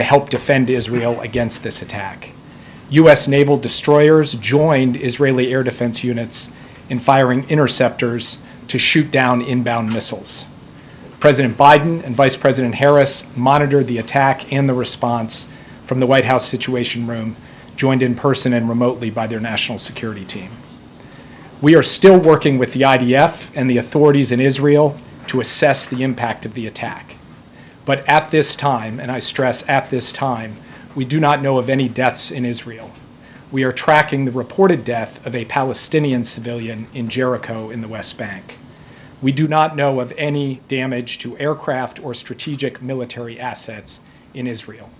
to help defend Israel against this attack. U.S. naval destroyers joined Israeli air defense units in firing interceptors to shoot down inbound missiles. President Biden and Vice President Harris monitored the attack and the response from the White House Situation Room, joined in person and remotely by their national security team. We are still working with the IDF and the authorities in Israel to assess the impact of the attack. But at this time, and I stress at this time, we do not know of any deaths in Israel. We are tracking the reported death of a Palestinian civilian in Jericho in the West Bank. We do not know of any damage to aircraft or strategic military assets in Israel.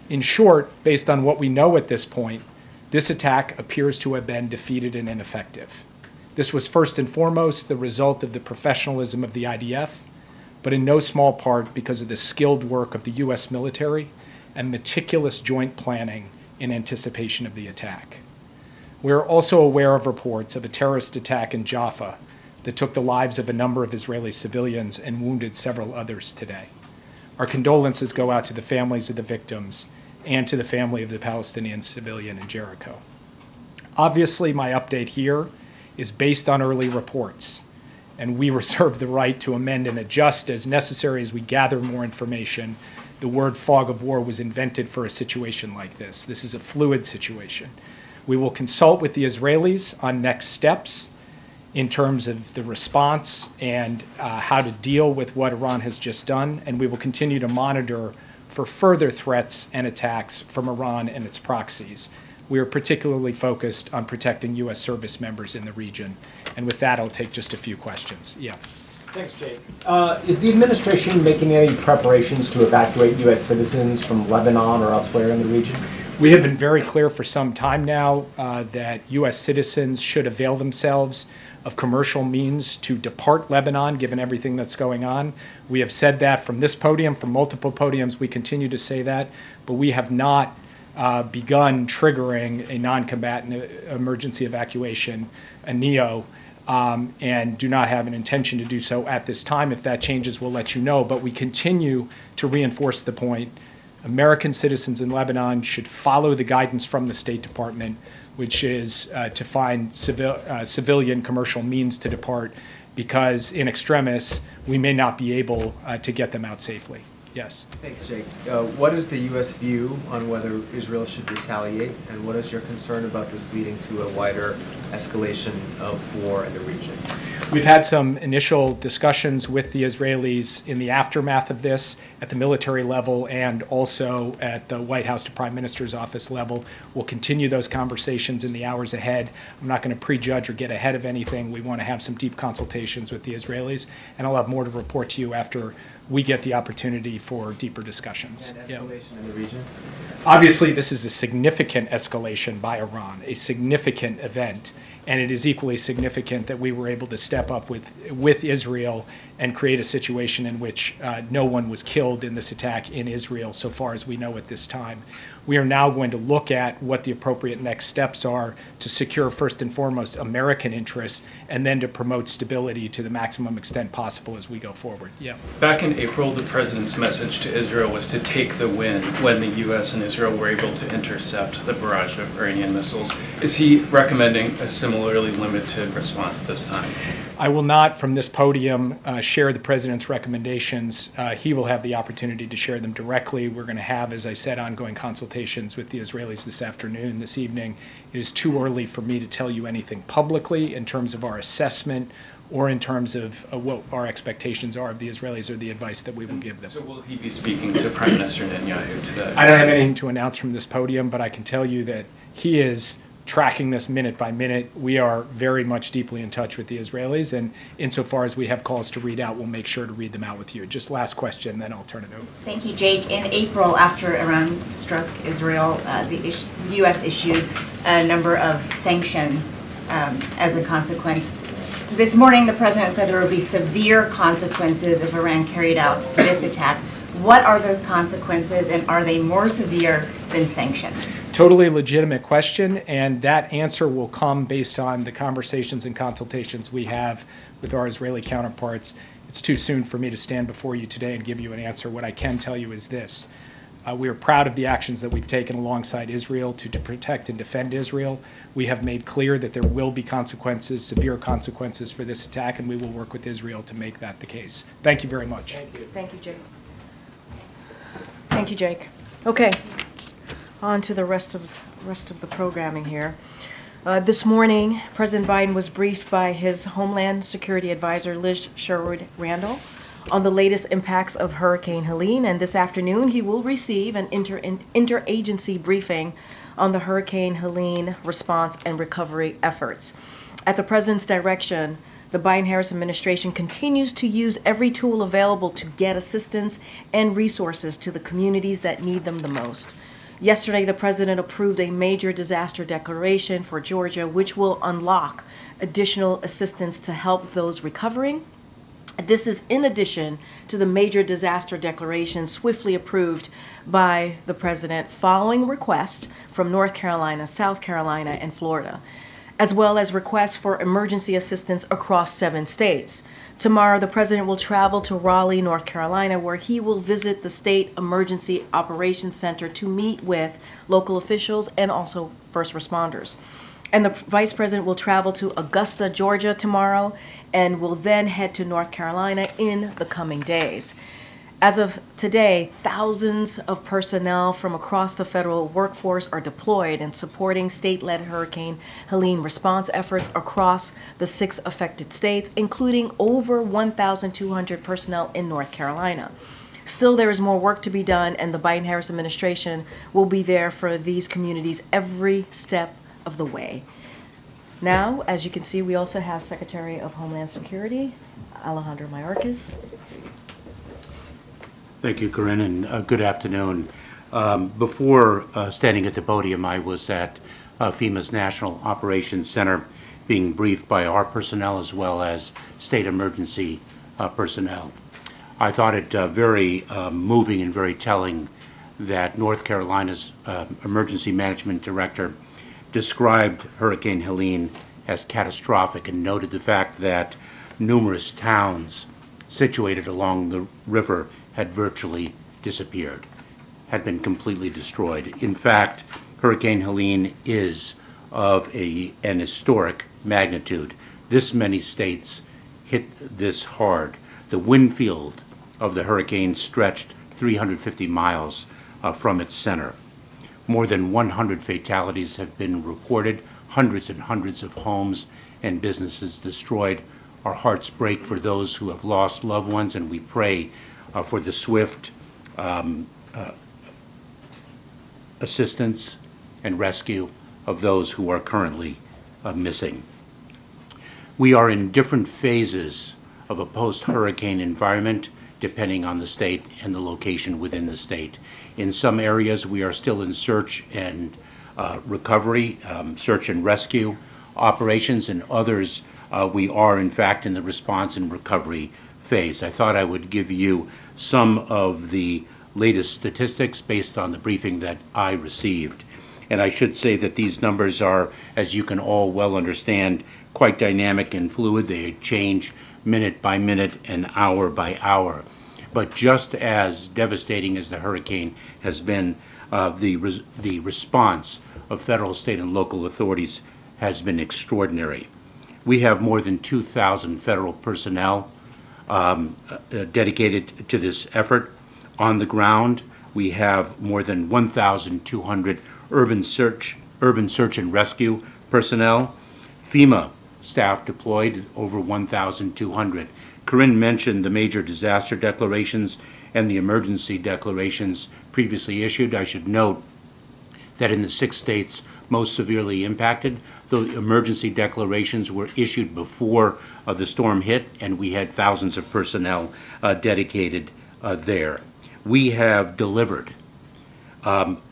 In short, based on what we know at this point, this attack appears to have been defeated and ineffective. This was first and foremost the result of the professionalism of the IDF, but in no small part because of the skilled work of the U.S. military and meticulous joint planning in anticipation of the attack. We are also aware of reports of a terrorist attack in Jaffa that took the lives of a number of Israeli civilians and wounded several others today. Our condolences go out to the families of the victims and to the family of the Palestinian civilian in Jericho. Obviously, my update here is based on early reports, and we reserve the right to amend and adjust as necessary as we gather more information. The word fog of war was invented for a situation like this. This is a fluid situation. We will consult with the Israelis on next steps in terms of the response and how to deal with what Iran has just done, and we will continue to monitor for further threats and attacks from Iran and its proxies. We are particularly focused on protecting U.S. service members in the region. And with that, I'll take just a few questions. Yeah. Thanks, Jake. Is the administration making any preparations to evacuate U.S. citizens from Lebanon or elsewhere in the region? We have been very clear for some time now that U.S. citizens should avail themselves of commercial means to depart Lebanon, given everything that's going on. We have said that from this podium, from multiple podiums. We continue to say that, but we have not begun triggering a non-combatant emergency evacuation, a NEO, and do not have an intention to do so at this time. If that changes, we'll let you know. But we continue to reinforce the point. American citizens in Lebanon should follow the guidance from the State Department, which is to find civilian commercial means to depart, because in extremis, we may not be able to get them out safely. Yes. Thanks, Jake. What is the U.S. view on whether Israel should retaliate, and what is your concern about this leading to a wider escalation of war in the region? We've had some initial discussions with the Israelis in the aftermath of this at the military level and also at the White House to Prime Minister's office level. We'll continue those conversations in the hours ahead. I'm not going to prejudge or get ahead of anything. We want to have some deep consultations with the Israelis, and I'll have more to report to you after we get the opportunity for deeper discussions. And escalation in the region? Obviously, this is a significant escalation by Iran, a significant event, and it is equally significant that we were able to step up with Israel and create a situation in which no one was killed in this attack in Israel, so far as we know at this time. We are now going to look at what the appropriate next steps are to secure, first and foremost, American interests, and then to promote stability to the maximum extent possible as we go forward. Yeah. Back in April, the president's message to Israel was to take the win when the U.S. and Israel were able to intercept the barrage of Iranian missiles. Is he recommending a similarly limited response this time? I will not, from this podium, share the president's recommendations. He will have the opportunity to share them directly. We're going to have, as I said, ongoing consultations with the Israelis this afternoon, this evening. It is too early for me to tell you anything publicly in terms of our assessment or in terms of what our expectations are of the Israelis or the advice that we will give them. So will he be speaking to Prime Minister Netanyahu today? I don't have anything to announce from this podium, but I can tell you that he is tracking this minute by minute. We are very much deeply in touch with the Israelis, and insofar as we have calls to read out, we'll make sure to read them out with you. Just last question, then I'll turn it over. Thank you, Jake. In April, after Iran struck Israel, the U.S. issued a number of sanctions as a consequence. This morning, the president said there would be severe consequences if Iran carried out this attack. What are those consequences, and are they more severe than sanctions? Totally legitimate question, and that answer will come based on the conversations and consultations we have with our Israeli counterparts. It's too soon for me to stand before you today and give you an answer. What I can tell you is this. We are proud of the actions that we've taken alongside Israel to protect and defend Israel. We have made clear that there will be consequences, severe consequences for this attack, and we will work with Israel to make that the case. Thank you very much. Thank you. Thank you, Jake. Thank you, Jake. Okay, on to the rest of the programming here. This morning, President Biden was briefed by his Homeland Security Advisor, Liz Sherwood Randall, on the latest impacts of Hurricane Helene, and this afternoon he will receive an interagency briefing on the Hurricane Helene response and recovery efforts. At the President's direction, the Biden-Harris administration continues to use every tool available to get assistance and resources to the communities that need them the most. Yesterday, the President approved a major disaster declaration for Georgia, which will unlock additional assistance to help those recovering. This is in addition to the major disaster declaration swiftly approved by the President following requests from North Carolina, South Carolina, and Florida, as well as requests for emergency assistance across 7 states. Tomorrow, the President will travel to Raleigh, North Carolina, where he will visit the State Emergency Operations Center to meet with local officials and also first responders. And the Vice President will travel to Augusta, Georgia tomorrow, and will then head to North Carolina in the coming days. As of today, thousands of personnel from across the federal workforce are deployed and supporting state-led Hurricane Helene response efforts across the 6 affected states, including over 1,200 personnel in North Carolina. Still, there is more work to be done, and the Biden-Harris administration will be there for these communities every step of the way. Now, as you can see, we also have Secretary of Homeland Security, Alejandro Mayorkas. Thank you, Corinne, and good afternoon. Before standing at the podium, I was at FEMA's National Operations Center being briefed by our personnel as well as state emergency personnel. I thought it very moving and very telling that North Carolina's Emergency Management Director described Hurricane Helene as catastrophic and noted the fact that numerous towns situated along the river had virtually disappeared, had been completely destroyed. In fact, Hurricane Helene is of an historic magnitude. This many states hit this hard. The wind field of the hurricane stretched 350 miles from its center. More than 100 fatalities have been reported, hundreds and hundreds of homes and businesses destroyed. Our hearts break for those who have lost loved ones, and we pray for the swift assistance and rescue of those who are currently missing. We are in different phases of a post-hurricane environment depending on the state and the location within the state. In some areas, we are still in search and recovery, search and rescue operations. In others, we are, in fact, in the response and recovery phase. I thought I would give you some of the latest statistics based on the briefing that I received. And I should say that these numbers are, as you can all well understand, quite dynamic and fluid. They change minute by minute and hour by hour. But just as devastating as the hurricane has been, the response of federal, state, and local authorities has been extraordinary. We have more than 2,000 federal personnel dedicated to this effort. On the ground, we have more than 1,200 urban search and rescue personnel. FEMA staff deployed, over 1,200. Corinne mentioned the major disaster declarations and the emergency declarations previously issued. I should note that in the 6 states most severely impacted, the emergency declarations were issued before the storm hit, and we had thousands of personnel dedicated there. We have delivered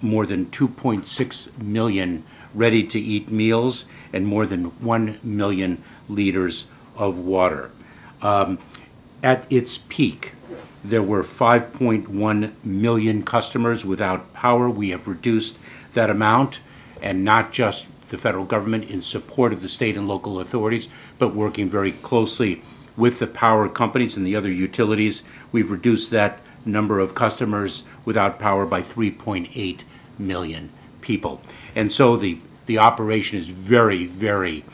more than 2.6 million ready-to-eat meals and more than 1 million liters of water. At its peak, there were 5.1 million customers without power. We have reduced that amount, and not just the federal government in support of the state and local authorities, but working very closely with the power companies and the other utilities. We've reduced that number of customers without power by 3.8 million people. And so the operation is very, very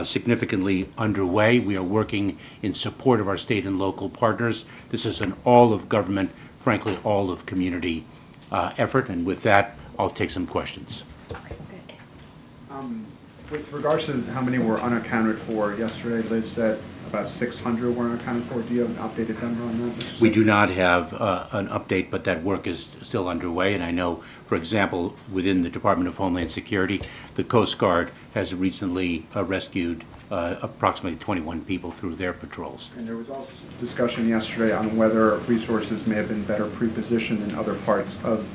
significantly underway. We are working in support of our state and local partners. This is an all-of-government, frankly, all-of-community effort. And with that, I'll take some questions. With regards to how many were unaccounted for, yesterday Liz said about 600 were unaccounted for. Do you have an updated number on that? We do not have an update, but that work is still underway. And I know, for example, within the Department of Homeland Security, the Coast Guard has recently rescued approximately 21 people through their patrols. And there was also discussion yesterday on whether resources may have been better pre-positioned in other parts of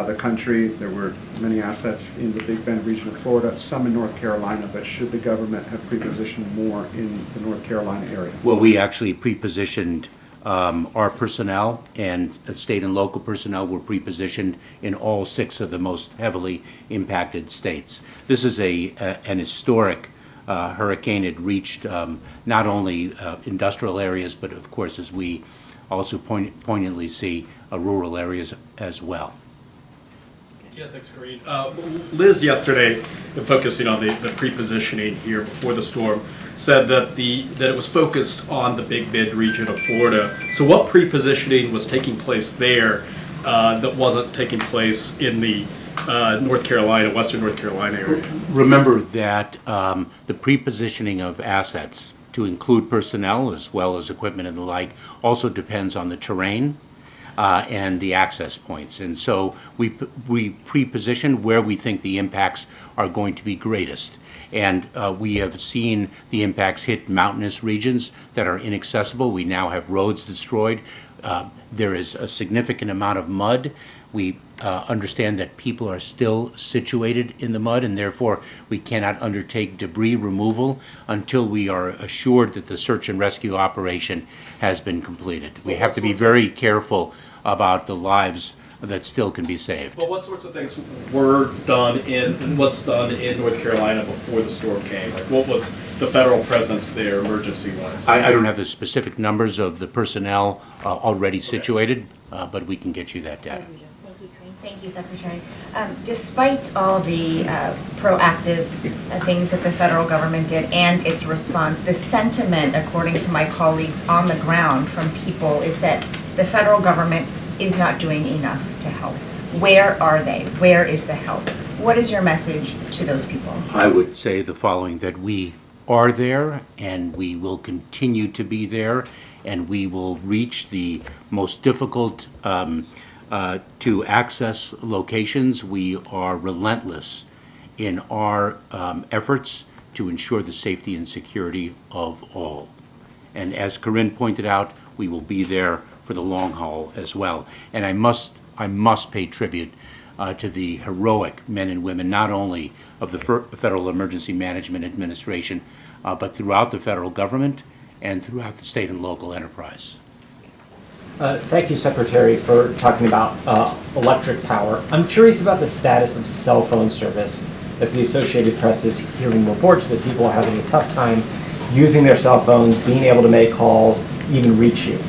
the country. There were many assets in the Big Bend region of Florida, some in North Carolina, but should the government have pre-positioned more in the North Carolina area? Well, we actually pre-positioned our personnel, and state and local personnel were pre-positioned in all 6 of the most heavily impacted states. This is an historic hurricane. It reached not only industrial areas, but of course, as we also poignantly see, rural areas as well. Yeah, thanks, Corinne. Liz yesterday, focusing on the pre-positioning here before the storm, said that it was focused on the Big Bend region of Florida. So what pre-positioning was taking place there that wasn't taking place in the North Carolina, Western North Carolina area? Remember that the pre-positioning of assets, to include personnel as well as equipment and the like, also depends on the terrain and the access points. And so we pre-position where we think the impacts are going to be greatest. And we have seen the impacts hit mountainous regions that are inaccessible. We now have roads destroyed. There is a significant amount of mud. We understand that people are still situated in the mud, and therefore we cannot undertake debris removal until we are assured that the search and rescue operation has been completed. We have to be very careful about the lives that still can be saved. Well, what sorts of things was done in North Carolina before the storm came? Like, what was the federal presence there, emergency-wise? I don't have the specific numbers of the personnel already situated, but we can get you that data. Thank you, Secretary. Despite all the proactive things that the federal government did and its response, the sentiment, according to my colleagues on the ground from people, is that the federal government is not doing enough to help. Where are they? Where is the help? What is your message to those people? I would say the following, that we are there and we will continue to be there, and we will reach the most difficult to access locations. We are relentless in our efforts to ensure the safety and security of all. And as Corinne pointed out, we will be there for the long haul as well. And I must pay tribute to the heroic men and women, not only of the Federal Emergency Management Administration, but throughout the federal government and throughout the state and local enterprise. Thank you, Secretary, for talking about electric power. I'm curious about the status of cell phone service, as the Associated Press is hearing reports that people are having a tough time using their cell phones, being able to make calls, even reach you.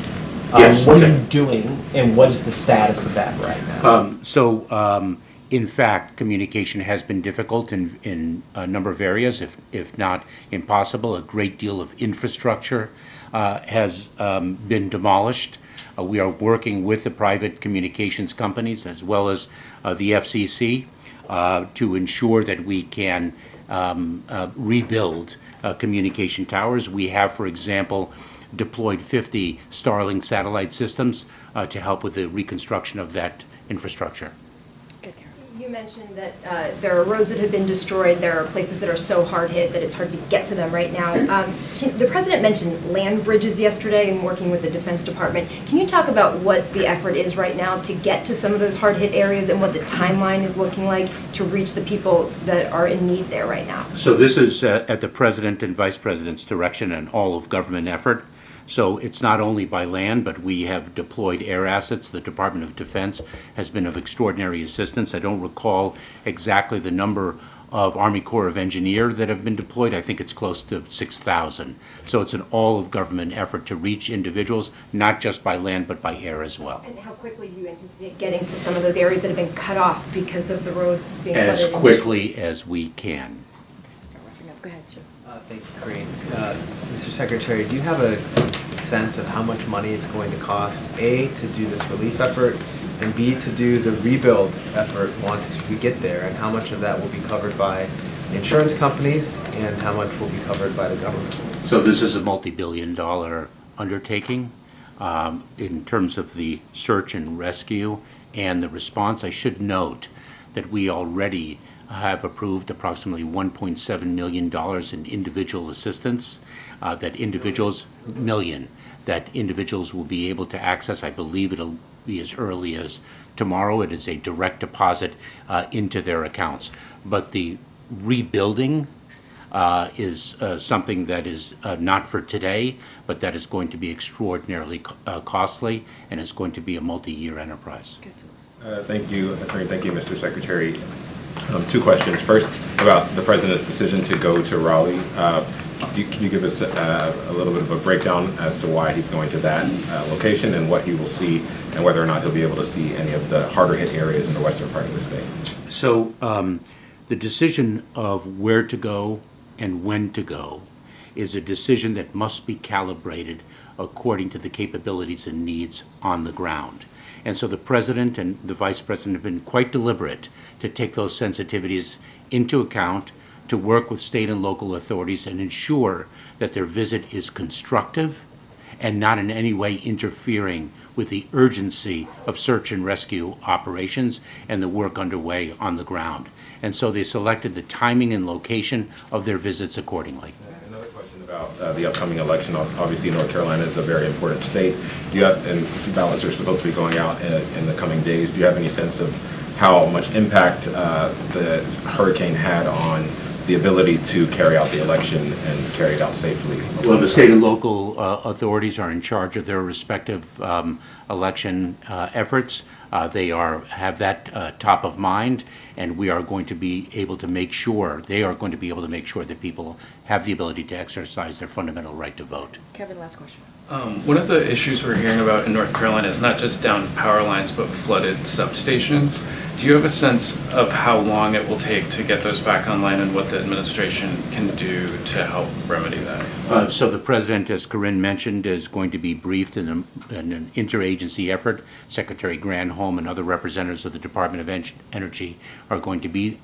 Yes. What are you doing, and what is the status of that right now? In fact, communication has been difficult in a number of areas, if not impossible. A great deal of infrastructure has been demolished. We are working with the private communications companies as well as the FCC to ensure that we can rebuild communication towers. We have, for example, deployed 50 Starlink satellite systems to help with the reconstruction of that infrastructure. You mentioned that there are roads that have been destroyed. There are places that are so hard hit that it's hard to get to them right now. The President mentioned land bridges yesterday and working with the Defense Department. Can you talk about what the effort is right now to get to some of those hard hit areas and what the timeline is looking like to reach the people that are in need there right now? So this is at the President and Vice President's direction, an all-of-government effort. So it's not only by land, but we have deployed air assets. The Department of Defense has been of extraordinary assistance. I don't recall exactly the number of Army Corps of Engineer that have been deployed. I think it's close to 6,000. So it's an all-of-government effort to reach individuals, not just by land, but by air as well. And how quickly do you anticipate getting to some of those areas that have been cut off because of the roads being flooded? As quickly as we can. Start wrapping up. Go ahead, Jim. Thank you, Corinne. Mr. Secretary, do you have a sense of how much money it's going to cost, A, to do this relief effort, and B, to do the rebuild effort once we get there, and how much of that will be covered by insurance companies, and how much will be covered by the government? So this is a multi-billion-dollar undertaking in terms of the search and rescue and the response. I should note that we already have approved approximately $1.7 million in individual assistance that individuals will be able to access. I believe it'll be as early as tomorrow. It is a direct deposit into their accounts. But the rebuilding is something that is not for today, but that is going to be extraordinarily costly, and is going to be a multi-year enterprise. Thank you, Attorney. Thank you, Mr. Secretary. Two questions. First, about the President's decision to go to Raleigh. Can you give us a little bit of a breakdown as to why he's going to that location and what he will see, and whether or not he'll be able to see any of the harder hit areas in the western part of the state? So the decision of where to go and when to go is a decision that must be calibrated according to the capabilities and needs on the ground. And so the President and the Vice President have been quite deliberate to take those sensitivities into account, to work with state and local authorities and ensure that their visit is constructive and not in any way interfering with the urgency of search and rescue operations and the work underway on the ground. And so they selected the timing and location of their visits accordingly. Another question about the upcoming election. Obviously, North Carolina is a very important state. Do you have, and ballots are supposed to be going out in the coming days. Do you have any sense of how much impact the hurricane had on the ability to carry out the election and carry it out safely? Well, the state and local authorities are in charge of their respective election efforts. They have that top of mind, and we are going to be able to make sure, they are going to be able to make sure that people have the ability to exercise their fundamental right to vote. Kevin, last question. One of the issues we're hearing about in North Carolina is not just down power lines, but flooded substations. Do you have a sense of how long it will take to get those back online and what the administration can do to help remedy that? So the President, as Corinne mentioned, is going to be briefed in an interagency effort. Secretary Granholm and other representatives of the Department of Energy are going to be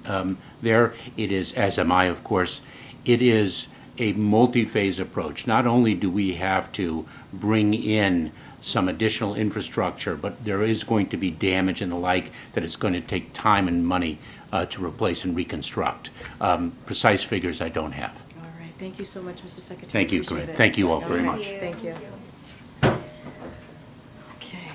there. It is, as am I, of course, it is a multi-phase approach. Not only do we have to bring in some additional infrastructure, but there is going to be damage and the like that is going to take time and money to replace and reconstruct. Precise figures I don't have. All right. Thank you so much, Mr. Secretary. Thank you, Appreciate Corinne. it. Thank you all very much. Thank you. Okay.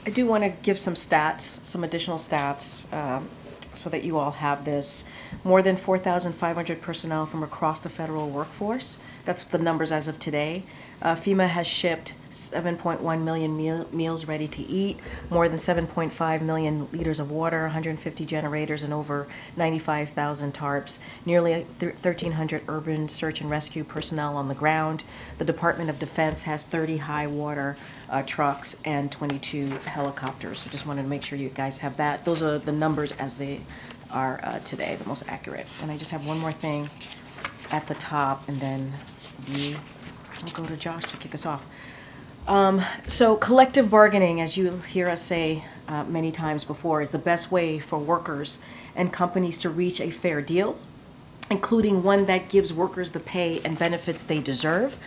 I do want to give some stats, some additional stats, so that you all have this. More than 4,500 personnel from across the federal workforce. That's the numbers as of today. FEMA has shipped 7.1 million meals ready to eat, more than 7.5 million liters of water, 150 generators, and over 95,000 tarps. Nearly 1,300 urban search and rescue personnel on the ground. The Department of Defense has 30 high water trucks and 22 helicopters. So just wanted to make sure you guys have that. Those are the numbers as they are today, the most accurate. And I just have one more thing at the top, and then I'll go to Josh to kick us off. So collective bargaining, as you hear us say many times before, is the best way for workers and companies to reach a fair deal, including one that gives workers the pay and benefits they deserve.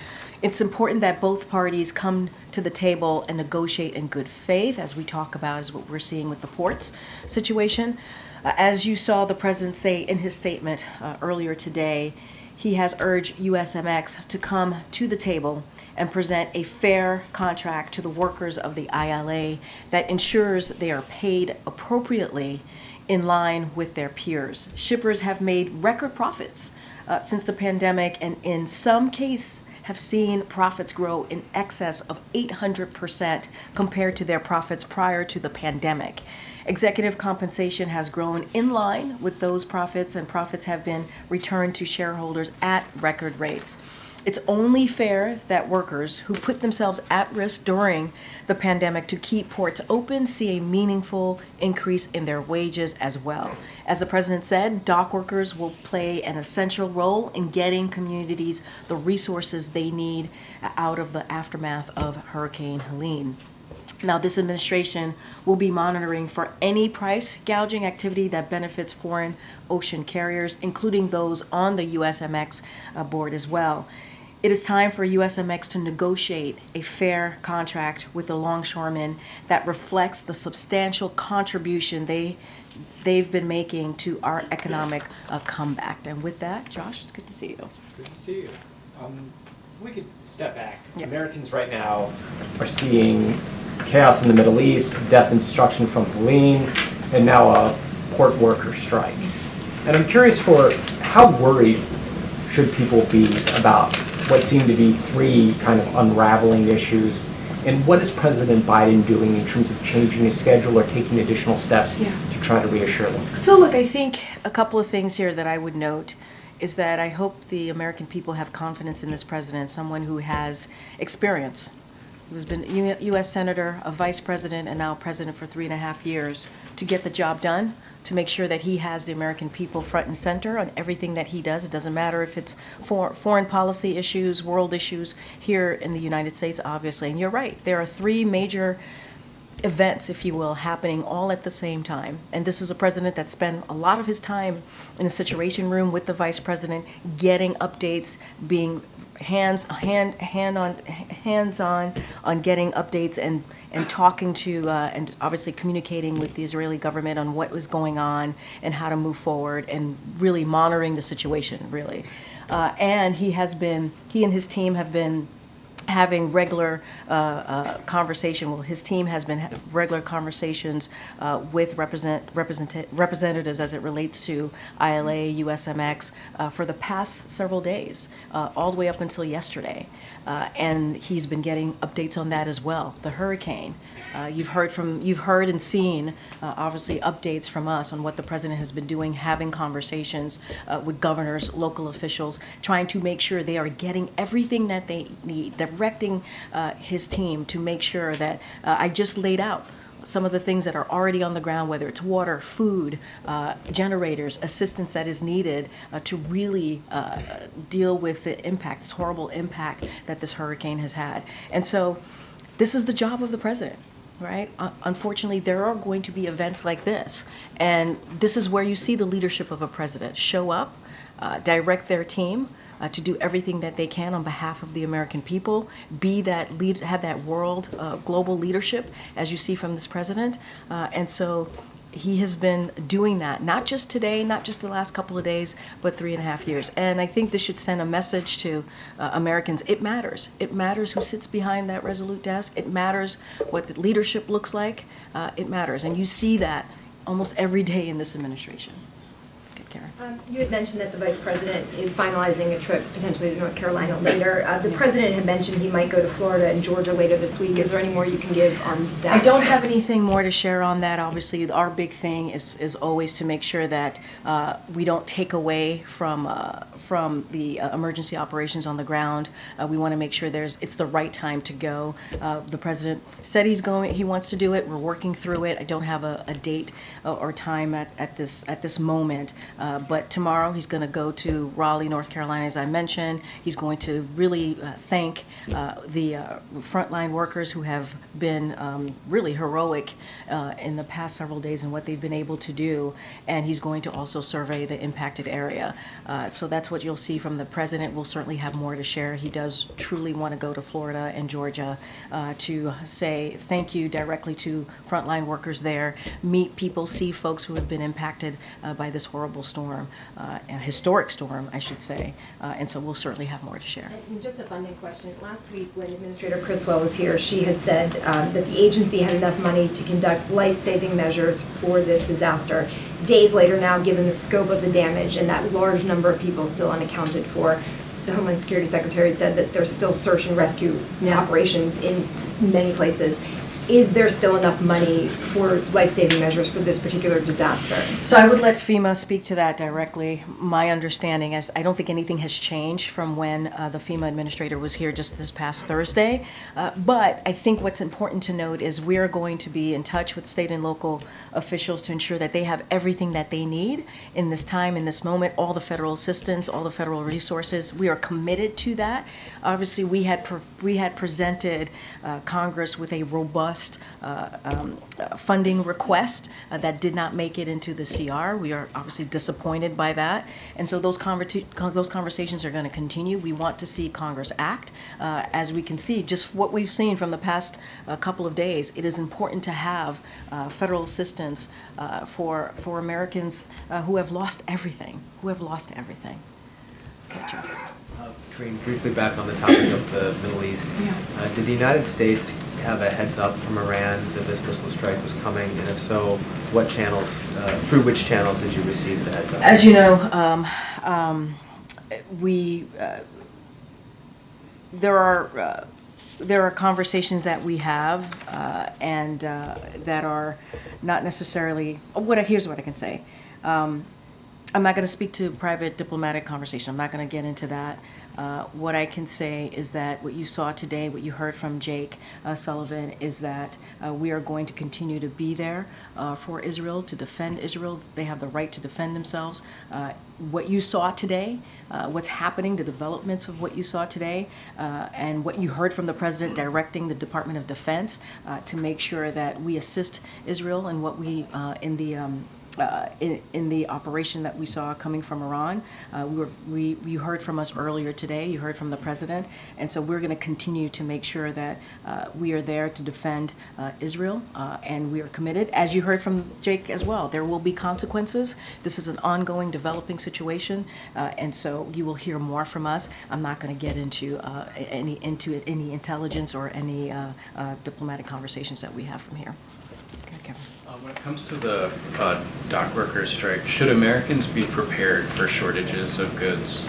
It's important that both parties come to the table and negotiate in good faith, as we talk about, is what we're seeing with the ports situation. As you saw the President say in his statement earlier today, he has urged USMX to come to the table and present a fair contract to the workers of the ILA that ensures they are paid appropriately in line with their peers. Shippers have made record profits since the pandemic, and in some cases have seen profits grow in excess of 800% compared to their profits prior to the pandemic. Executive compensation has grown in line with those profits, and profits have been returned to shareholders at record rates. It's only fair that workers who put themselves at risk during the pandemic to keep ports open see a meaningful increase in their wages as well. As the president said, dock workers will play an essential role in getting communities the resources they need out of the aftermath of Hurricane Helene. Now, this administration will be monitoring for any price gouging activity that benefits foreign ocean carriers, including those on the USMX board as well. It is time for USMX to negotiate a fair contract with the longshoremen that reflects the substantial contribution they've been making to our economic comeback. And with that, Josh, it's good to see you. Good to see you. We could step back. Yeah. Americans right now are seeing chaos in the Middle East, death and destruction from Helene, and now a port worker strike. And I'm curious for how worried should people be about what seem to be three kind of unraveling issues, and what is President Biden doing in terms of changing his schedule or taking additional steps to try to reassure them? So look, I think a couple of things here that I would note is that I hope the American people have confidence in this president, someone who has experience, who's been U.S. Senator, a vice president, and now president for 3.5 years, to get the job done, to make sure that he has the American people front and center on everything that he does. It doesn't matter if it's foreign policy issues, world issues here in the United States, obviously. And you're right, there are three major events, if you will, happening all at the same time. And this is a president that spent a lot of his time in the Situation Room with the vice president, getting updates, being hands-on on getting updates and talking to and obviously communicating with the Israeli government on what was going on and how to move forward, and really monitoring the situation, really. And he and his team have been having regular conversation. Well, his team has been regular conversations with representatives as it relates to ILA, USMX for the past several days, all the way up until yesterday. And he's been getting updates on that as well. The hurricane, you've heard and seen obviously updates from us on what the president has been doing, having conversations with governors, local officials, trying to make sure they are getting everything that they need, directing his team to make sure that I just laid out some of the things that are already on the ground, whether it's water, food, generators, assistance that is needed to really deal with the impact, this horrible impact that this hurricane has had. And so this is the job of the president, right? Unfortunately, there are going to be events like this. And this is where you see the leadership of a president show up, direct their team, to do everything that they can on behalf of the American people, have that global leadership, as you see from this president. And so he has been doing that, not just today, not just the last couple of days, but 3.5 years. And I think this should send a message to Americans. It matters. It matters who sits behind that resolute desk. It matters what the leadership looks like. It matters. And you see that almost every day in this administration. You had mentioned that the vice president is finalizing a trip potentially to North Carolina later. The president had mentioned he might go to Florida and Georgia later this week. Is there any more you can give on that? I don't have anything more to share on that. Obviously, our big thing is always to make sure that we don't take away from the emergency operations on the ground. We want to make sure it's the right time to go. The president said he wants to do it. We're working through it. I don't have a date or time at this moment. But tomorrow he's going to go to Raleigh, North Carolina, as I mentioned. He's going to really thank the frontline workers who have been really heroic in the past several days and what they've been able to do. And he's going to also survey the impacted area. So that's what you'll see from the president. We'll certainly have more to share. He does truly want to go to Florida and Georgia to say thank you directly to frontline workers there, meet people, see folks who have been impacted by this horrible storm, a historic storm, I should say. And so we'll certainly have more to share. And just a funding question. Last week when Administrator Criswell was here, she had said that the agency had enough money to conduct life-saving measures for this disaster. Days later now, given the scope of the damage and that large number of people still unaccounted for, the Homeland Security Secretary said that there's still search and rescue Yeah. operations in many places. Is there still enough money for life-saving measures for this particular disaster? So I would let FEMA speak to that directly. My understanding is I don't think anything has changed from when the FEMA administrator was here just this past Thursday. But I think what's important to note is we are going to be in touch with state and local officials to ensure that they have everything that they need in this time, in this moment, all the federal assistance, all the federal resources. We are committed to that. Obviously, we had presented Congress with a robust funding request that did not make it into the CR. We are obviously disappointed by that. And so those conversations are going to continue. We want to see Congress act. As we can see, just what we've seen from the past couple of days, it is important to have federal assistance for Americans who have lost everything, Okay, Jeff. Karine, briefly back on the topic of the Middle East. Yeah. Did the United States have a heads up from Iran that this missile strike was coming? And if so, what channels, through which channels did you receive the heads up? As you know, there are conversations that we have and that are not necessarily. Here's what I can say. I'm not going to speak to private diplomatic conversation. I'm not going to get into that. What I can say is that what you saw today, what you heard from Jake Sullivan, is that we are going to continue to be there for Israel, to defend Israel. They have the right to defend themselves. What you saw today, what's happening, the developments of what you saw today, and what you heard from the president directing the Department of Defense to make sure that we assist Israel in what we in the operation that we saw coming from Iran. You heard from us earlier today, you heard from the president, and so we're going to continue to make sure that we are there to defend Israel, and we are committed. As you heard from Jake as well, there will be consequences. This is an ongoing developing situation, and so you will hear more from us. I'm not going to get into any intelligence or any diplomatic conversations that we have from here. Okay, Kevin. When it comes to the dock workers strike, should Americans be prepared for shortages of goods?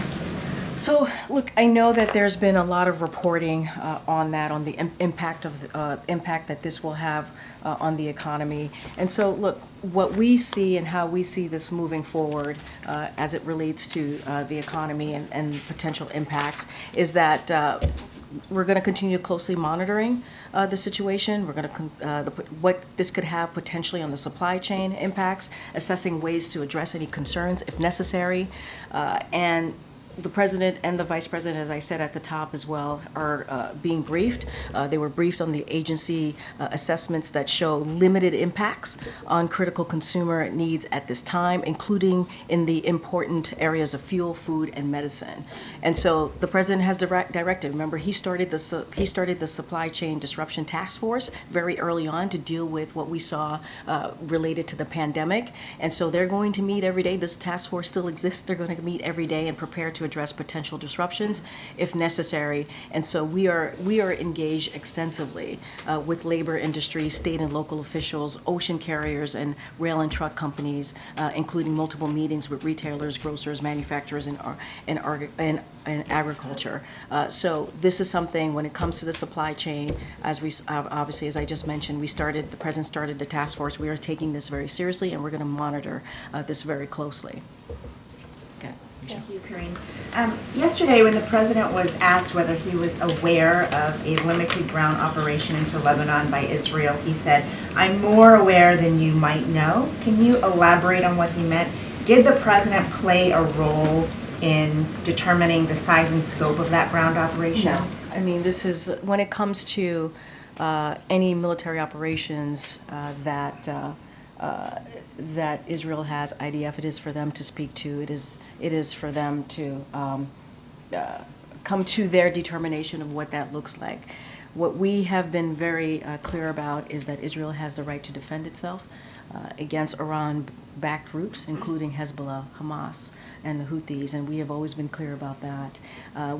So, look, I know that there's been a lot of reporting on that, on the impact that this will have on the economy. And so, look, what we see and how we see this moving forward as it relates to the economy and potential impacts is that we're going to continue closely monitoring the situation. We're going to what this could have potentially on the supply chain impacts, assessing ways to address any concerns if necessary, and the president and the vice president, as I said at the top as well, are being briefed. They were briefed on the agency assessments that show limited impacts on critical consumer needs at this time, including in the important areas of fuel, food, and medicine. And so the president has directed. Remember, he started the supply chain disruption task force very early on to deal with what we saw related to the pandemic. And so they're going to meet every day. This task force still exists. They're going to meet every day and prepare to address potential disruptions if necessary. And so we are engaged extensively with labor industry, state and local officials, ocean carriers, and rail and truck companies, including multiple meetings with retailers, grocers, manufacturers, and agriculture. So this is something when it comes to the supply chain, obviously, as I just mentioned, the president started the task force. We are taking this very seriously, and we're going to monitor this very closely. Okay. Thank you, Karine. Yesterday, when the president was asked whether he was aware of a limited ground operation into Lebanon by Israel, he said, "I'm more aware than you might know." Can you elaborate on what he meant? Did the president play a role in determining the size and scope of that ground operation? No. I mean, this is, when it comes to any military operations that Israel has, IDF, it is for them to speak to. It is for them to come to their determination of what that looks like. What we have been very clear about is that Israel has the right to defend itself. against Iran-backed groups, including Hezbollah, Hamas, and the Houthis, and we have always been clear about that.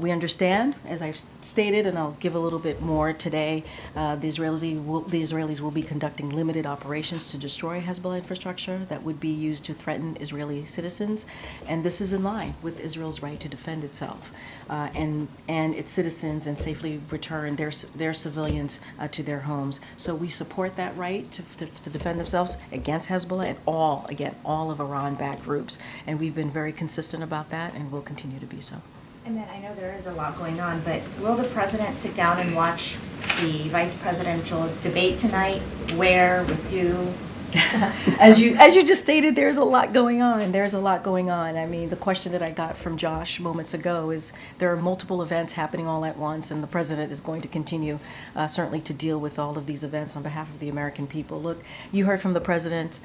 We understand, as I've stated, and I'll give a little bit more today, the Israelis will be conducting limited operations to destroy Hezbollah infrastructure that would be used to threaten Israeli citizens, and this is in line with Israel's right to defend itself and its citizens and safely return their civilians to their homes. So we support that right to defend themselves against Hezbollah and all of Iran-backed groups, and we've been very consistent about that and will continue to be so. And then I know there is a lot going on, but will the president sit down and watch the vice presidential debate tonight? Where, with who? As you just stated, there's a lot going on. There's a lot going on. I mean, the question that I got from Josh moments ago is there are multiple events happening all at once, and the president is going to continue certainly to deal with all of these events on behalf of the American people. Look, you heard from the president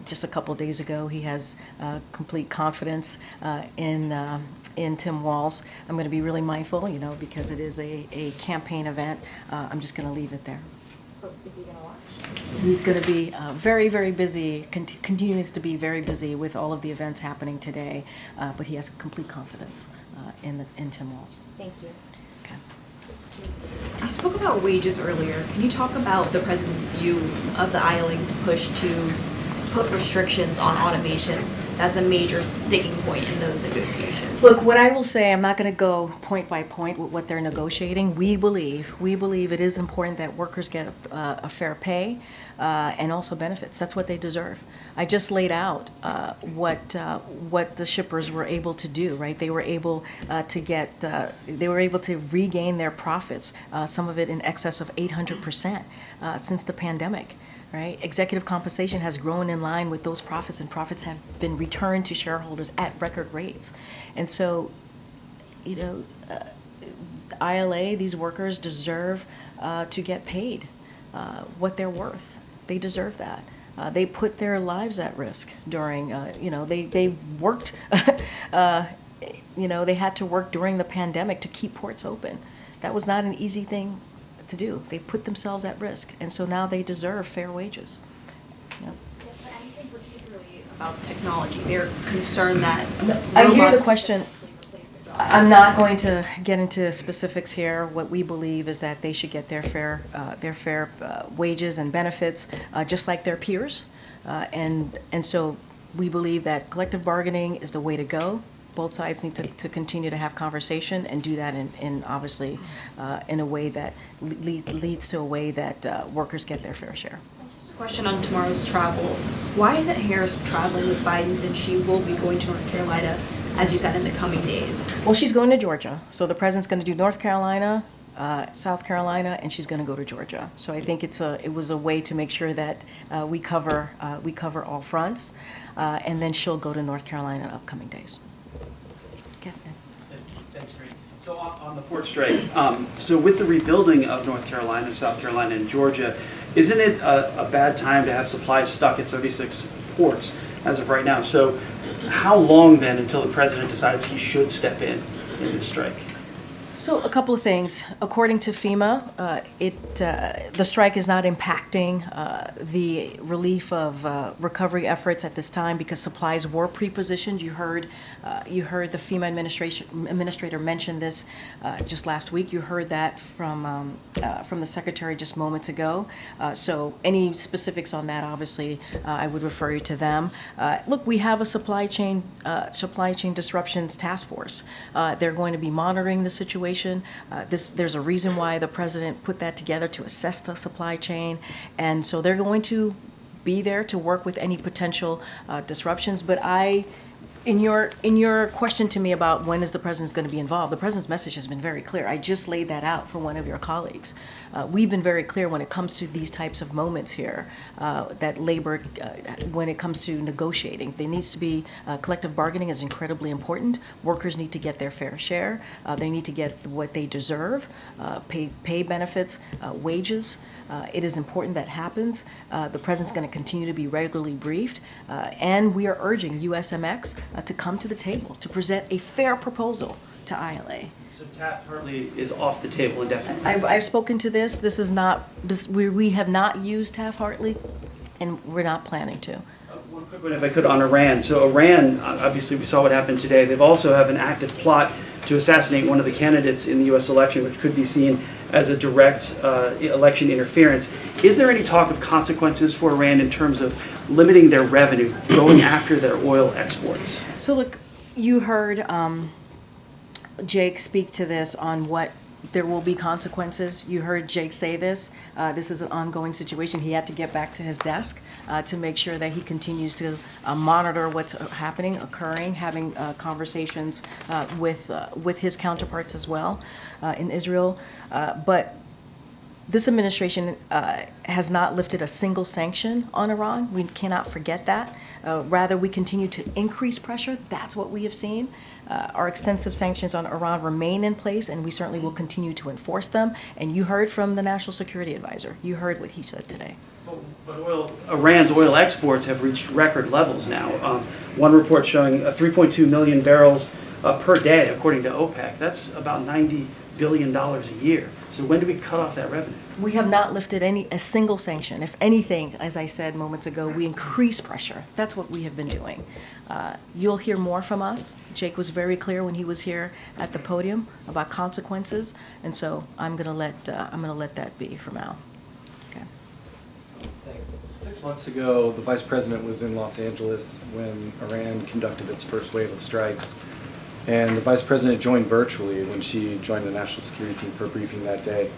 just a couple days ago. He has complete confidence in Tim Walz. I'm going to be really mindful, because it is a campaign event. I'm just going to leave it there. Is he going to watch? He's going to be very, very busy, continues to be very busy with all of the events happening today, but he has complete confidence in Tim Walz. Thank you. Okay. You spoke about wages earlier. Can you talk about the president's view of the ILA's push to put restrictions on automation? That's a major sticking point in those negotiations. Look, what I will say, I'm not going to go point by point with what they're negotiating. We believe it is important that workers get a fair pay and also benefits. That's what they deserve. I just laid out what the shippers were able to do. Right, they were able to regain their profits. Some of it in excess of 800% since the pandemic. Right? Executive compensation has grown in line with those profits, and profits have been returned to shareholders at record rates. And so, ILA, these workers deserve to get paid what they're worth. They deserve that. They put their lives at risk during, they worked, they had to work during the pandemic to keep ports open. That was not an easy thing to do. They put themselves at risk, and so now they deserve fair wages. Yeah. Yes, but anything particularly about technology? They're concerned that I hear the question. I'm not going to get into specifics here. What we believe is that they should get their fair wages and benefits, just like their peers, and so we believe that collective bargaining is the way to go. Both sides need to continue to have conversation and do that in obviously in a way that leads to a way that workers get their fair share. Just a question on tomorrow's travel. Why isn't Harris traveling with Biden, since she will be going to North Carolina, as you said, in the coming days? Well, she's going to Georgia, so the president's going to do North Carolina, South Carolina, and she's going to go to Georgia. So I think it was a way to make sure that we cover all fronts, and then she'll go to North Carolina in upcoming days. Thanks, Greg. So on the port strike, so with the rebuilding of North Carolina, South Carolina, and Georgia, isn't it a bad time to have supplies stuck at 36 ports as of right now? So how long then until the president decides he should step in this strike? So a couple of things. According to FEMA, the strike is not impacting the relief of recovery efforts at this time because supplies were pre-positioned. You heard the FEMA administrator mention this just last week. You heard that from the secretary just moments ago. So any specifics on that, obviously, I would refer you to them. Look, we have a supply chain disruptions task force. They're going to be monitoring the situation. There's a reason why the president put that together, to assess the supply chain, and so they're going to be there to work with any potential disruptions. But in your question to me about when is the president going to be involved, the president's message has been very clear. I just laid that out for one of your colleagues. We've been very clear when it comes to these types of moments here, that labor, when it comes to negotiating, there needs to be collective bargaining is incredibly important. Workers need to get their fair share. They need to get what they deserve, pay benefits, wages. It is important that happens. The president's going to continue to be regularly briefed, and we are urging USMX to come to the table to present a fair proposal to ILA. So Taft-Hartley is off the table indefinitely. I've spoken to this. This is not. We have not used Taft-Hartley and we're not planning to. One quick one, if I could, on Iran. So Iran, obviously, we saw what happened today. They've also have an active plot to assassinate one of the candidates in the U.S. election, which could be seen as a direct election interference. Is there any talk of consequences for Iran in terms of limiting their revenue, going after their oil exports? So look, you heard Jake speak to this on what there will be consequences. You heard Jake say this. This is an ongoing situation. He had to get back to his desk to make sure that he continues to monitor what's happening, occurring, having conversations with his counterparts as well in Israel. But this administration has not lifted a single sanction on Iran. We cannot forget that. Rather, we continue to increase pressure. That's what we have seen. Our extensive sanctions on Iran remain in place, and we certainly will continue to enforce them. And you heard from the National Security Advisor. You heard what he said today. But Iran's oil exports have reached record levels now. One report showing 3.2 million barrels per day, according to OPEC. That's about $90 billion a year. So when do we cut off that revenue? We have not lifted a single sanction. If anything, as I said moments ago, we increase pressure. That's what we have been doing. You'll hear more from us. Jake was very clear when he was here at the podium about consequences, and so I'm gonna let that be for now. Okay. Thanks. 6 months ago, the Vice President was in Los Angeles when Iran conducted its first wave of strikes. And the Vice President joined virtually when she joined the National Security Team for a briefing that day.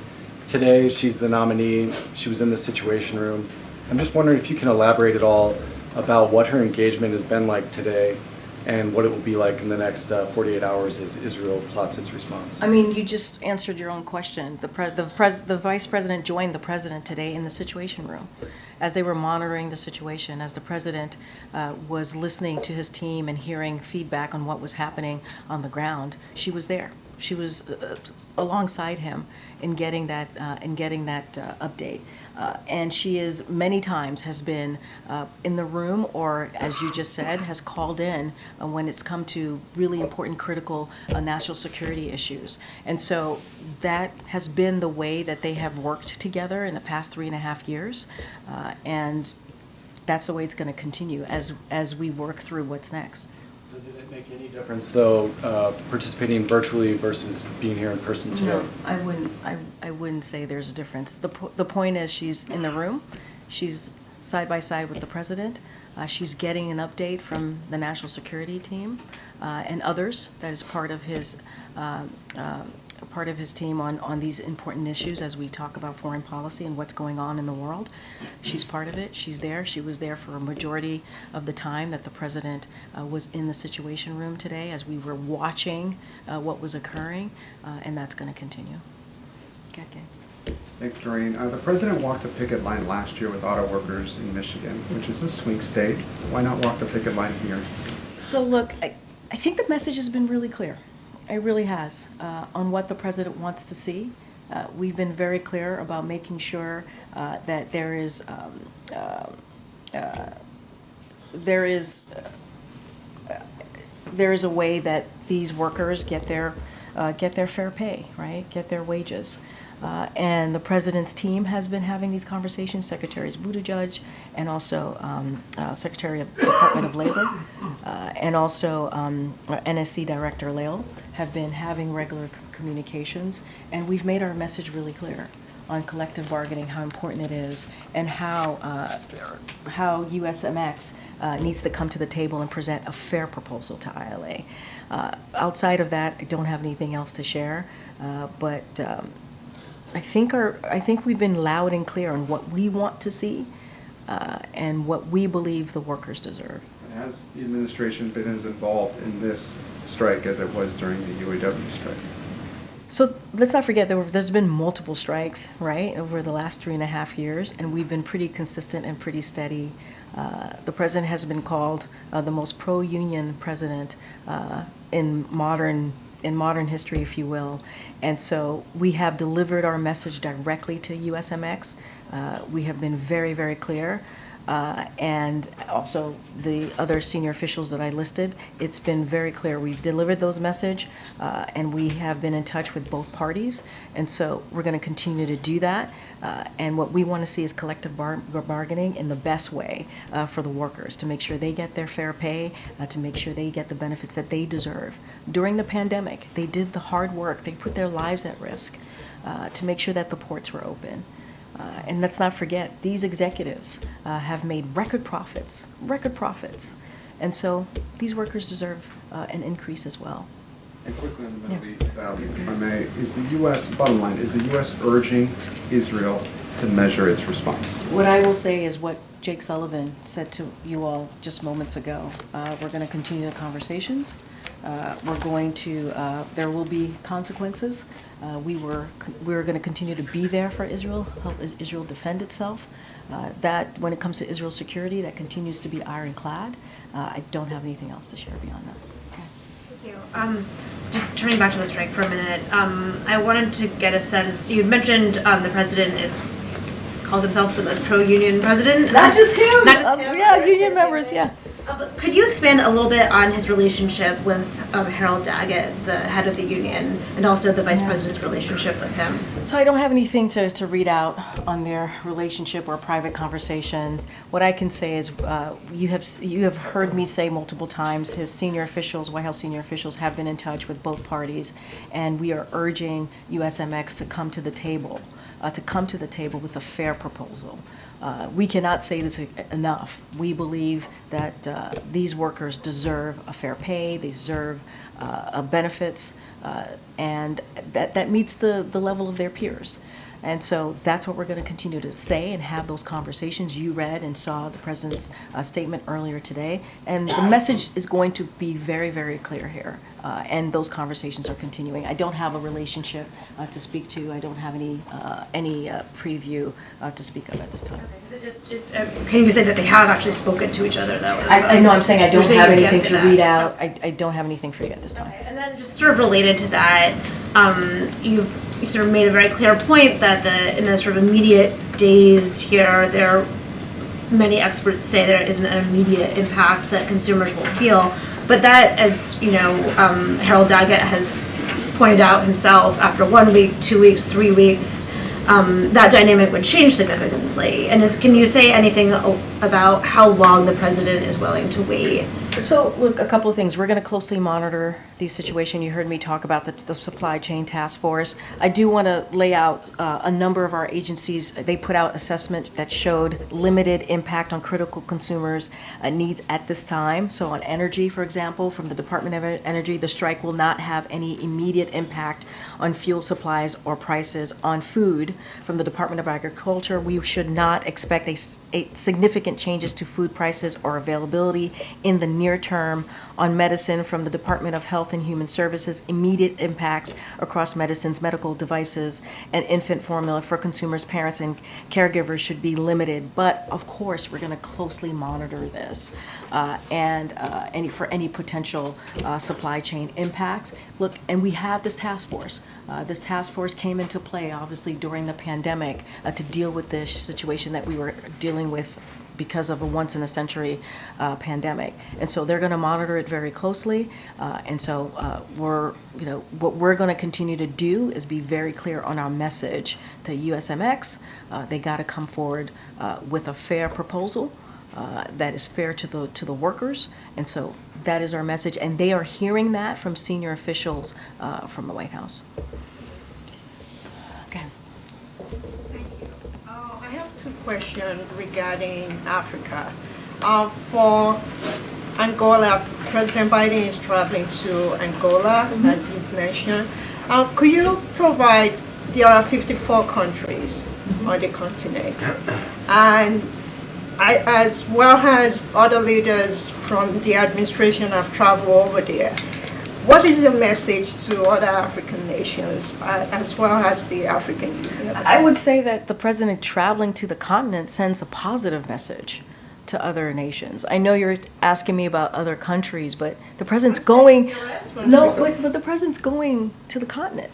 Today, she's the nominee. She was in the Situation Room. I'm just wondering if you can elaborate at all about what her engagement has been like today and what it will be like in the next 48 hours as Israel plots its response. I mean, you just answered your own question. The Vice President joined the President today in the Situation Room as they were monitoring the situation, as the President was listening to his team and hearing feedback on what was happening on the ground. She was there. She was alongside him in getting that update, and she is many times has been in the room, or as you just said, has called in when it's come to really important, critical national security issues. And so that has been the way that they have worked together in the past 3.5 years, and that's the way it's going to continue as we work through what's next. Does it make any difference, though, participating virtually versus being here in person today? No, I wouldn't say there's a difference. The point is she's in the room. She's side by side with the President. She's getting an update from the National Security Team and others. That is part of his team on these important issues as we talk about foreign policy and what's going on in the world. She's part of it. She's there. She was there for a majority of the time that the President was in the Situation Room today as we were watching what was occurring, and that's going to continue. Okay. Thanks, Doreen. The President walked the picket line last year with auto workers in Michigan, which is a swing state. Why not walk the picket line here? So look, I think the message has been really clear. It really has, on what the President wants to see. We've been very clear about making sure that there is a way that these workers get their fair pay, right? Get their wages. And the President's team has been having these conversations, Secretaries Buttigieg and also Secretary of Department of Labor and also NSC Director Lael have been having regular communications, and we've made our message really clear on collective bargaining, how important it is, and how USMX needs to come to the table and present a fair proposal to ILA. Outside of that, I don't have anything else to share, but I think we've been loud and clear on what we want to see and what we believe the workers deserve. Has the administration been as involved in this strike as it was during the UAW strike? So let's not forget there's been multiple strikes, right, over the last 3.5 years, and we've been pretty consistent and pretty steady. The President has been called the most pro-union president in modern history, if you will. And so we have delivered our message directly to USMX. We have been very, very clear. and also the other senior officials that I listed. It's been very clear. We've delivered those message, and we have been in touch with both parties. And so we're going to continue to do that. And what we want to see is collective bargaining in the best way for the workers, to make sure they get their fair pay, to make sure they get the benefits that they deserve. During the pandemic, they did the hard work. They put their lives at risk to make sure that the ports were open. And let's not forget, these executives have made record profits. And so these workers deserve an increase as well. And quickly on the Middle East, if I may, is the U.S., bottom line, is the U.S. urging Israel to measure its response? What I will say is what Jake Sullivan said to you all just moments ago. We're going to continue the conversations. We're going to, there will be consequences. We're going to continue to be there for Israel, help Israel defend itself. That, when it comes to Israel's security, that continues to be ironclad. I don't have anything else to share beyond that. Thank you. Just turning back to the strike for a minute, I wanted to get a sense. You had mentioned the president calls himself the most pro-union president. Not just him. Not just him. Yeah, union members. Yeah. But could you expand a little bit on his relationship with Harold Daggett, the head of the union, and also the vice president's relationship with him? So I don't have anything to read out on their relationship or private conversations. What I can say is you have heard me say multiple times, his senior officials, White House senior officials, have been in touch with both parties, and we are urging USMX to come to the table with a fair proposal. We cannot say this enough. We believe that these workers deserve a fair pay, they deserve benefits, and that meets the level of their peers. And so that's what we're going to continue to say and have those conversations. You read and saw the president's statement earlier today, and the message is going to be very, very clear here. And those conversations are continuing. I don't have a relationship to speak to. I don't have any preview to speak of at this time. Can you say that they have actually spoken to each other, though? I know I'm saying I don't have anything to read out. I don't have anything for you at this time. Okay. And then just sort of related to that, you sort of made a very clear point that in the sort of immediate days here, many experts say there isn't an immediate impact that consumers will feel. But that, as you know, Harold Daggett has pointed out himself, after 1 week, 2 weeks, 3 weeks, that dynamic would change significantly. And can you say anything about how long the president is willing to wait? So, look, a couple of things. We're going to closely monitor the situation. You heard me talk about the supply chain task force. I do want to lay out a number of our agencies. They put out assessment that showed limited impact on critical consumers' needs at this time. So on energy, for example, from the Department of Energy, the strike will not have any immediate impact on fuel supplies or prices. On food, from the Department of Agriculture, we should not expect a significant changes to food prices or availability in the near term. On medicine, from the Department of Health and Human Services, immediate impacts across medicines, medical devices, and infant formula for consumers, parents, and caregivers should be limited. But of course, we're going to closely monitor this and any potential supply chain impacts. Look, and we have this task force. This task force came into play, obviously, during the pandemic to deal with this situation that we were dealing with because of a once-in-a-century pandemic. And so they're going to monitor it very closely. And so what we're going to continue to do is be very clear on our message to USMX. They got to come forward with a fair proposal that is fair to the workers. And so that is our message. And they are hearing that from senior officials from the White House. Okay. I have two questions regarding Africa. For Angola, President Biden is traveling to Angola, as you mentioned. Could you provide, there are 54 countries on the continent, and as well as other leaders from the administration have traveled over there. What is your message to other African nations, as well as the African Union? I would say that the president traveling to the continent sends a positive message to other nations. I know you're asking me about other countries, but the president's going. No, but the president's going to the continent.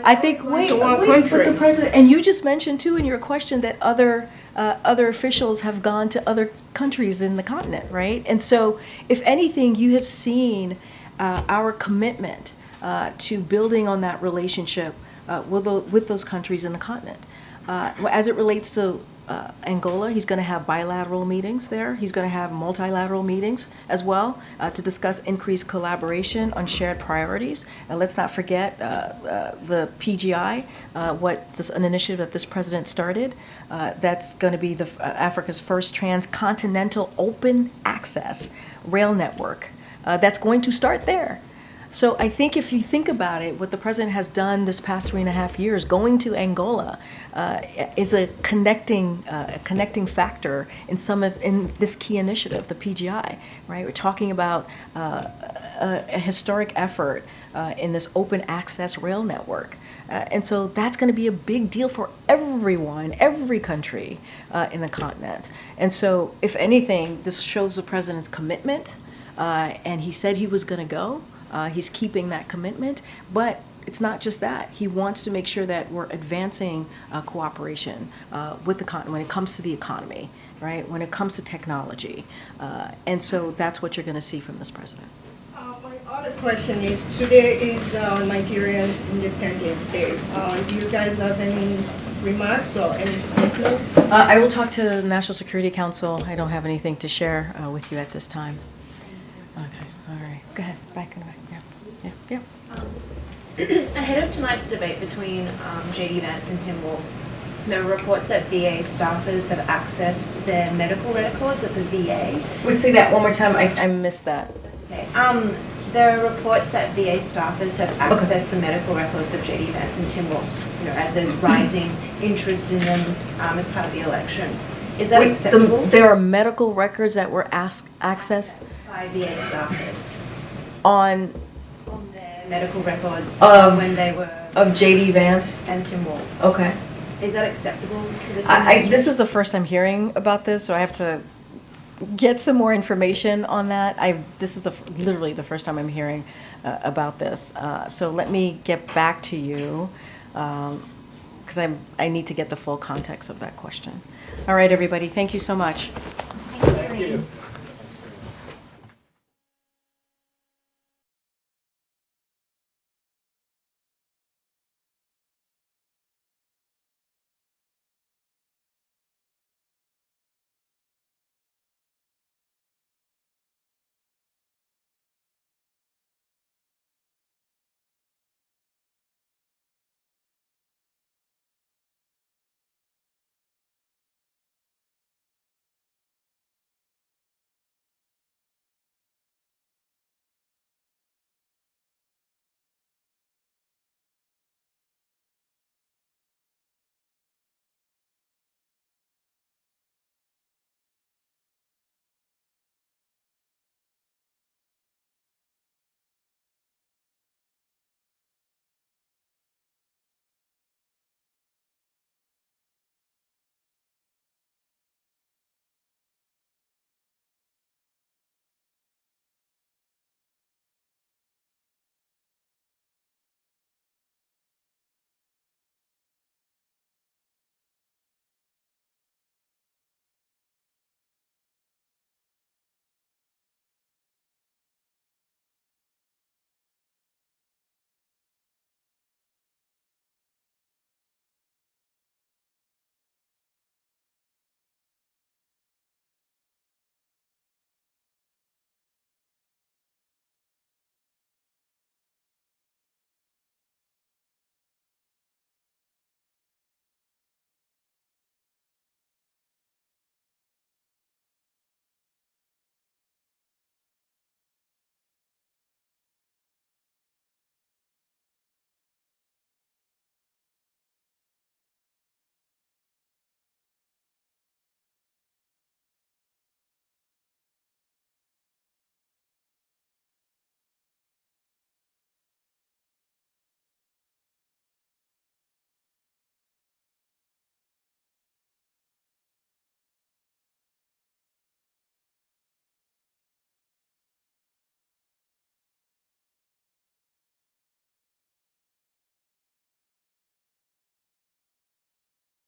I think, wait, one but country. the president, and you just mentioned too in your question that other officials have gone to other countries in the continent, right? And so, if anything, you have seen our commitment to building on that relationship with those countries in the continent. As it relates to Angola, he's going to have bilateral meetings there. He's going to have multilateral meetings as well to discuss increased collaboration on shared priorities. And let's not forget the PGI, an initiative that this president started. That's going to be Africa's first transcontinental open access rail network. That's going to start there. So I think if you think about it, what the president has done this past 3.5 years, going to Angola, is a connecting factor in this key initiative, the PGI. Right, we're talking about a historic effort in this open access rail network, and so that's going to be a big deal for everyone, every country in the continent. And so, if anything, this shows the president's commitment, and he said he was going to go. He's keeping that commitment, but it's not just that. He wants to make sure that we're advancing cooperation with the continent when it comes to the economy, right? When it comes to technology. And so that's what you're going to see from this president. My other question is, today is Nigeria's Independence Day. Do you guys have any remarks or any statements? I will talk to the National Security Council. I don't have anything to share with you at this time. Okay, all right. Go ahead, back in the back. Yeah. Ahead of tonight's debate between JD Vance and Tim Walz, there are reports that VA staffers have accessed their medical records at the VA. Would say that one more time. I missed that. That's okay. There are reports that VA staffers have accessed the medical records of JD Vance and Tim Walz, as there's rising interest in them as part of the election. Is that acceptable? There are medical records that were accessed by VA staffers on their medical records when they were of JD Vance and Tim Walz. Okay. Is that acceptable for this? This is the first I'm hearing about this, so I have to get some more information on that. This is literally the first time I'm hearing about this. So let me get back to you because I need to get the full context of that question. All right, everybody. Thank you so much. Thank you.